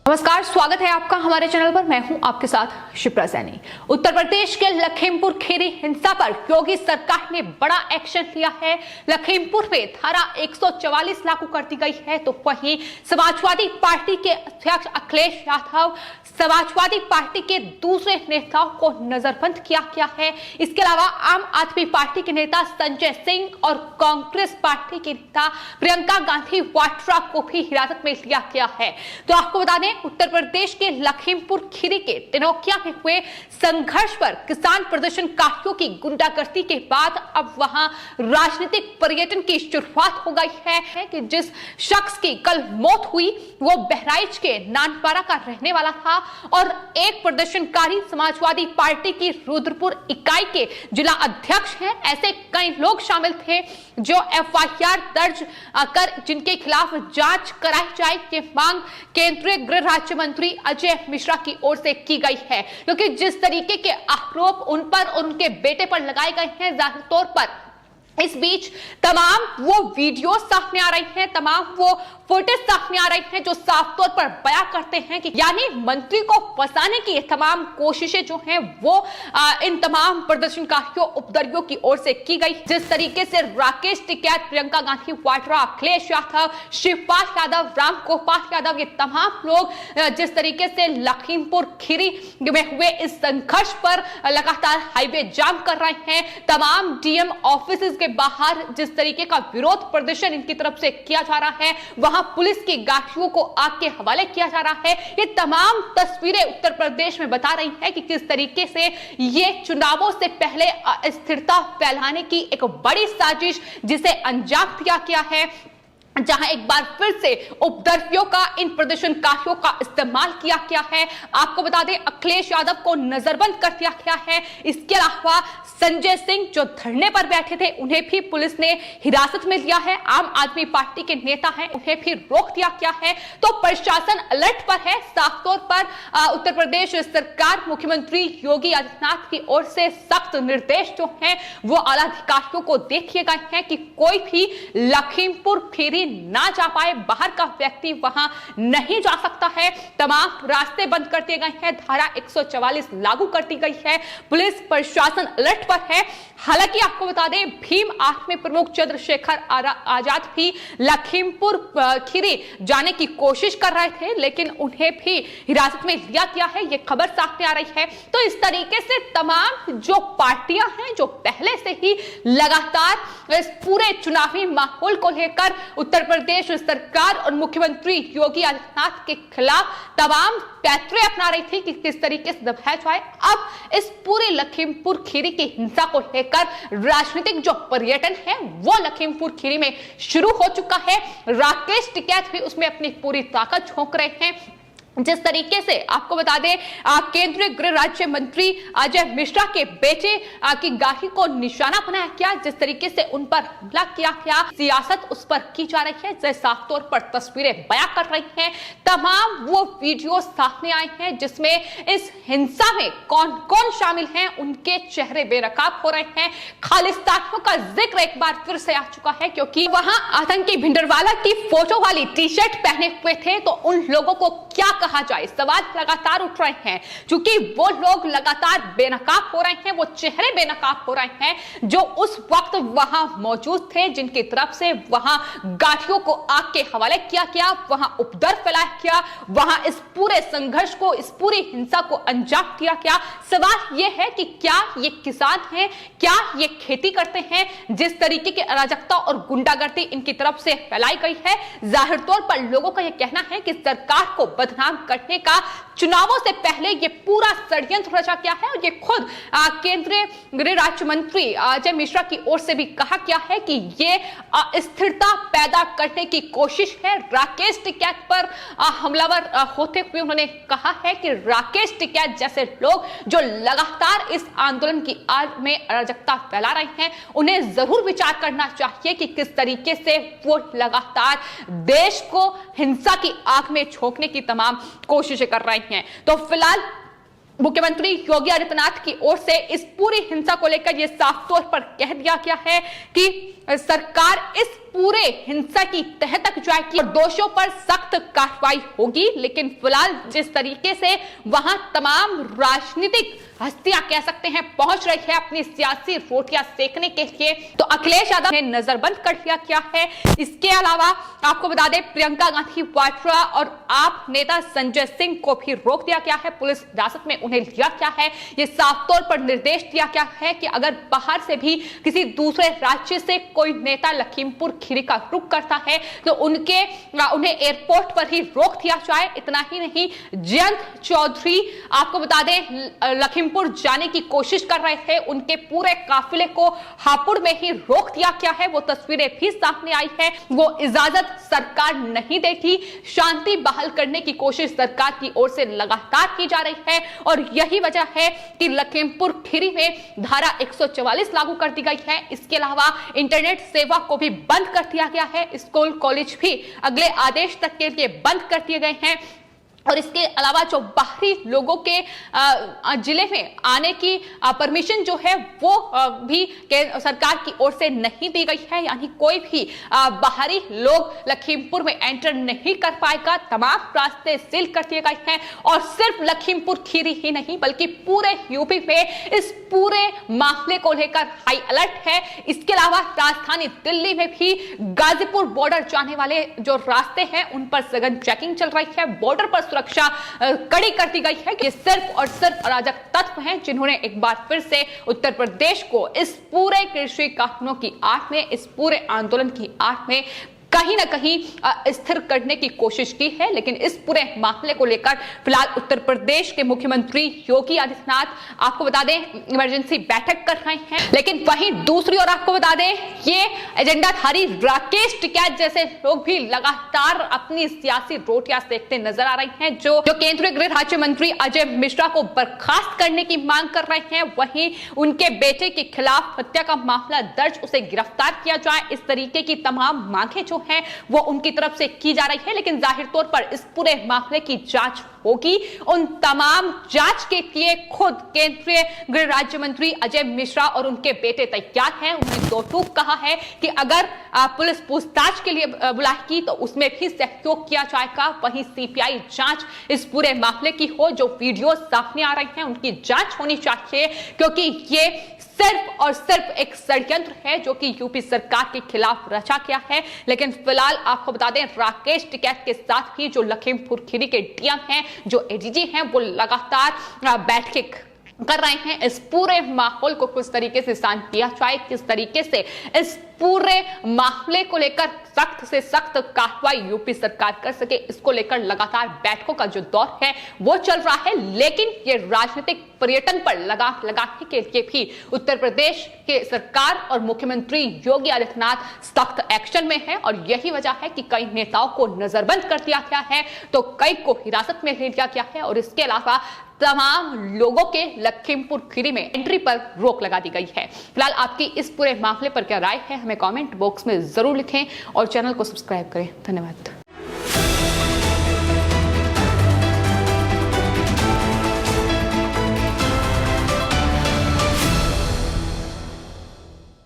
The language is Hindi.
नमस्कार, स्वागत है आपका हमारे चैनल पर। मैं हूं आपके साथ शिप्रा सैनी। उत्तर प्रदेश के लखीमपुर खीरी हिंसा पर योगी सरकार ने बड़ा एक्शन लिया है। लखीमपुर में धारा 144 लागू कर दी गई है, तो वहीं समाजवादी पार्टी के अध्यक्ष अखिलेश यादव, समाजवादी पार्टी के दूसरे नेताओं को नजरबंद किया गया है। इसके अलावा आम आदमी पार्टी के नेता संजय सिंह और कांग्रेस पार्टी की नेता प्रियंका गांधी वाड्रा को भी हिरासत में लिया गया है। तो आपको बता दें, उत्तर प्रदेश के लखीमपुर खीरी के टिनोकिया में हुए संघर्ष पर किसान प्रदर्शनकारियों की गुंडागर्दी के बाद अब वहां राजनीतिक पर्यटन की शुरुआत हो गई है कि जिस शख्स की कल मौत हुई वो बहराइच के नानपारा का रहने वाला था और एक प्रदर्शनकारी समाजवादी पार्टी की रुद्रपुर इकाई के जिला अध्यक्ष हैं। ऐसे कई लोग शामिल थे जो एफआईआर दर्ज कर जिनके खिलाफ जांच कराई जाए की मांग केंद्रीय गृह राज्य मंत्री अजय मिश्रा की ओर से की गई है, क्योंकि जिस तरीके के आरोप उन पर और उनके बेटे पर लगाए गए हैं, जाहिर तौर पर इस बीच तमाम वो वीडियो सामने आ रही हैं, तमाम वो फुटेज सामने आ रही हैं जो साफ तौर पर बयां करते हैं कि यानी मंत्री को फंसाने की तमाम कोशिशें जो हैं वो इन तमाम प्रदर्शनकारियों उपद्रवियों की ओर से की गई। जिस तरीके से राकेश टिकैत, प्रियंका गांधी वाड्रा, अखिलेश यादव, शिवपाल यादव, राम गोपाल यादव, ये तमाम लोग जिस तरीके से लखीमपुर खीरी में हुए इस संघर्ष पर लगातार हाईवे जाम कर रहे हैं। तमाम डीएम ऑफिस के बाहर जिस तरीके का विरोध प्रदर्शन इनकी तरफ से किया जा रहा है, वहां पुलिस की गाड़ियों को आग के हवाले किया जा रहा है। ये तमाम तस्वीरें उत्तर प्रदेश में बता रही हैं कि किस तरीके से ये चुनावों से पहले अस्थिरता फैलाने की एक बड़ी साजिश जिसे अंजाम दिया गया है, जहां एक बार फिर से उपद्रवियों का, इन प्रदर्शनकारियों का इस्तेमाल किया गया है। आपको बता दें, अखिलेश यादव को नजरबंद कर दिया गया है। इसके अलावा संजय सिंह जो धरने पर बैठे थे उन्हें भी पुलिस ने हिरासत में लिया है। आम आदमी पार्टी के नेता हैं, उन्हें भी रोक दिया गया है। तो प्रशासन अलर्ट पर है। साफ तौर पर उत्तर प्रदेश सरकार, मुख्यमंत्री योगी आदित्यनाथ की ओर से सख्त निर्देश जो हैं वो आला अधिकारियों को दे दिए गए हैं कि कोई भी लखीमपुर खीरी ना जा पाए, बाहर का व्यक्ति वहां नहीं जा सकता है। तमाम रास्ते बंद कर दिए गए हैं, धारा 144 लागू कर दी गई है। पुलिस प्रशासन अलर्ट पर है। हालांकि आपको बता दें, भीम आर्मी प्रमुख चंद्रशेखर आजाद भी लखीमपुर खीरी जाने की कोशिश कर रहे थे, लेकिन उन्हें भी हिरासत में लिया गया है, यह खबर सामने आ रही है। तो इस तरीके से तमाम जो पार्टियां हैं जो पहले से ही लगातार इस पूरे चुनावी माहौल को लेकर उत्तर प्रदेश सरकार और मुख्यमंत्री योगी आदित्यनाथ के खिलाफ तमाम पैतरे अपना रही थी कि किस तरीके से दबाया जाए। अब इस पूरे लखीमपुर खीरी की हिंसा को लेकर राजनीतिक जो पर्यटन है वो लखीमपुर खीरी में शुरू हो चुका है। राकेश टिकैत भी उसमें अपनी पूरी ताकत झोंक रहे हैं। जिस तरीके से आपको बता दें, केंद्रीय गृह राज्य मंत्री अजय मिश्रा के बेटे की गाड़ी को निशाना बनाया गया, जिस तरीके से उन पर हमला किया गया, सियासत उस पर की जा रही है, जैसे साफ तौर पर तस्वीरें बयां कर रही हैं। तमाम वो वीडियो सामने आए हैं जिसमें इस हिंसा में कौन कौन शामिल हैं उनके चेहरे बेनकाब हो रहे हैं। खालिस्तानियों का जिक्र एक बार फिर से आ चुका है, क्योंकि वहां आतंकी भिंडरवाला की फोटो वाली टी शर्ट पहने हुए थे, तो उन लोगों को क्या कहा जाए, सवाल लगातार उठ रहे हैं। क्योंकि वो लोग लगातार बेनकाब हो रहे हैं, वो चेहरे बेनकाब हो रहे हैं जो उस वक्त वहां मौजूद थे, जिनकी तरफ से वहां गाड़ियों को आग के हवाले किया गया, वहां उपद्रव फैलाया गया, वहां इस पूरे संघर्ष को, इस पूरी हिंसा को अंजाम दिया गया। सवाल यह है कि क्या ये किसान हैं, क्या ये खेती करते हैं? जिस तरीके की अराजकता और गुंडागर्दी इनकी तरफ से फैलाई गई है, जाहिर तौर पर लोगों का यह कहना है कि सरकार को बदनाम करने का चुनावों से पहले ये पूरा षड्यंत्र रचा गया है। और ये खुद केंद्रीय गृह राज्य मंत्री अजय मिश्रा की ओर से भी कहा गया है कि ये स्थिरता पैदा करने की कोशिश है। राकेश टिकैत पर हमलावर होते हुए उन्होंने कहा है कि राकेश टिकैत जैसे लोग जो लगातार इस आंदोलन की आड़ में अराजकता फैला रहे हैं, उन्हें जरूर विचार करना चाहिए कि किस तरीके से वो लगातार देश को हिंसा की आग में झोंकने की तमाम कोशिशें कर रही हैं। तो फिलहाल मुख्यमंत्री योगी आदित्यनाथ की ओर से इस पूरी हिंसा को लेकर यह साफ तौर पर कह दिया गया है कि सरकार इस पूरे हिंसा की तह तक जाएगी और दोषियों पर सख्त कार्रवाई होगी। लेकिन फिलहाल जिस तरीके से वहां तमाम राजनीतिक हस्तियां कह सकते हैं पहुंच रही है अपनी सियासी रोटियां सेकने के लिए, तो अखिलेश यादव ने नजरबंद कर लिया क्या है। इसके अलावा आपको बता दें प्रियंका गांधी वाड्रा और आप नेता संजय सिंह को भी रोक दिया गया है, पुलिस हिरासत में उन्हें लिया क्या है। यह साफ तौर पर निर्देश दिया गया है कि अगर बाहर से भी किसी दूसरे राज्य से कोई नेता लखीमपुर खीरी का रुख करता है तो उन्हें एयरपोर्ट पर ही रोक दिया जाए। इतना ही नहीं, जयंत चौधरी आपको बता दें लखीमपुर जाने की कोशिश कर रहे थे, उनके पूरे काफिले को हापुड़ में ही रोक दिया गया है। वो तस्वीरें भी सामने आई है। वो इजाजत सरकार नहीं देती, शांति बहाल करने की कोशिश सरकार की ओर से लगातार की जा रही है और यही वजह है कि लखीमपुर खीरी में धारा 144 लागू कर दी गई है। इसके अलावा इंटरनेट सेवा को भी बंद कर दिया गया है। स्कूल कॉलेज भी अगले आदेश तक के लिए बंद कर दिए गए हैं और इसके अलावा जो बाहरी लोगों के जिले में आने की परमिशन जो है वो भी सरकार की ओर से नहीं दी गई है, यानी कोई भी बाहरी लोग लखीमपुर में एंटर नहीं कर पाएगा। तमाम रास्ते सील कर दिए गए हैं और सिर्फ लखीमपुर खीरी ही नहीं बल्कि पूरे यूपी में इस पूरे मामले को लेकर हाई अलर्ट है। इसके अलावा राजधानी दिल्ली में भी गाजीपुर बॉर्डर जाने वाले जो रास्ते हैं उन पर सघन चेकिंग चल रही है। बॉर्डर पर सुरक्षा कड़ी कर दी गई है। ये सिर्फ और सिर्फ अराजक तत्व हैं जिन्होंने एक बार फिर से उत्तर प्रदेश को इस पूरे कृषि कानूनों की आड़ में, इस पूरे आंदोलन की आड़ में कहीं ना कहीं स्थिर करने की कोशिश की है। लेकिन इस पूरे मामले को लेकर फिलहाल उत्तर प्रदेश के मुख्यमंत्री योगी आदित्यनाथ आपको बता दें इमरजेंसी बैठक कर रहे हैं। लेकिन वहीं दूसरी ओर आपको बता दें ये एजेंडाधारी राकेश टिकैत जैसे लोग भी लगातार अपनी सियासी रोटियां सेकते नजर आ रहे हैं। जो केंद्रीय गृह राज्य मंत्री अजय मिश्रा को बर्खास्त करने की मांग कर रहे हैं, वहीं उनके बेटे के खिलाफ हत्या का मामला दर्ज, उसे गिरफ्तार किया जाए, इस तरीके की तमाम मांगे जो है वो उनकी तरफ से की जा रही है। लेकिन जाहिर तौर पर इस पूरे मामले की जांच होगी। उन तमाम जांच के लिए खुद केंद्रीय गृह राज्य मंत्री अजय मिश्रा और उनके बेटे तैयार हैं। उन्होंने दो टूक कहा है कि अगर पुलिस पूछताछ के लिए बुलाएगी तो उसमें भी सहयोग किया जाएगा। वहीं सीबीआई जांच इस पूरे मामले की हो, जो वीडियो सामने आ रही हैं उनकी जांच होनी चाहिए, क्योंकि ये सिर्फ और सिर्फ एक षड्यंत्र है जो कि यूपी सरकार के खिलाफ रचा गया है। लेकिन फिलहाल आपको बता दें राकेश टिकैत के साथ ही जो लखीमपुर खीरी के डीएम हैं, जो एडीजी हैं, वो लगातार बैठकें कर रहे हैं। इस पूरे माहौल को किस तरीके से शांत किया जाए, किस तरीके से इस पूरे मामले को लेकर सख्त से सख्त कार्रवाई यूपी सरकार कर सके, इसको लेकर लगातार बैठकों का जो दौर है वो चल रहा है। लेकिन ये राजनीतिक पर्यटन पर लगाने के लिए भी उत्तर प्रदेश के सरकार और मुख्यमंत्री योगी आदित्यनाथ सख्त एक्शन में है और यही वजह है कि कई नेताओं को नजरबंद कर दिया गया है तो कई को हिरासत में ले लिया गया है और इसके अलावा तमाम लोगों के लखीमपुर खीरी में एंट्री पर रोक लगा दी गई है। फिलहाल आपकी इस पूरे मामले पर क्या राय है हमें कमेंट बॉक्स में जरूर लिखें और चैनल को सब्सक्राइब करें। धन्यवाद।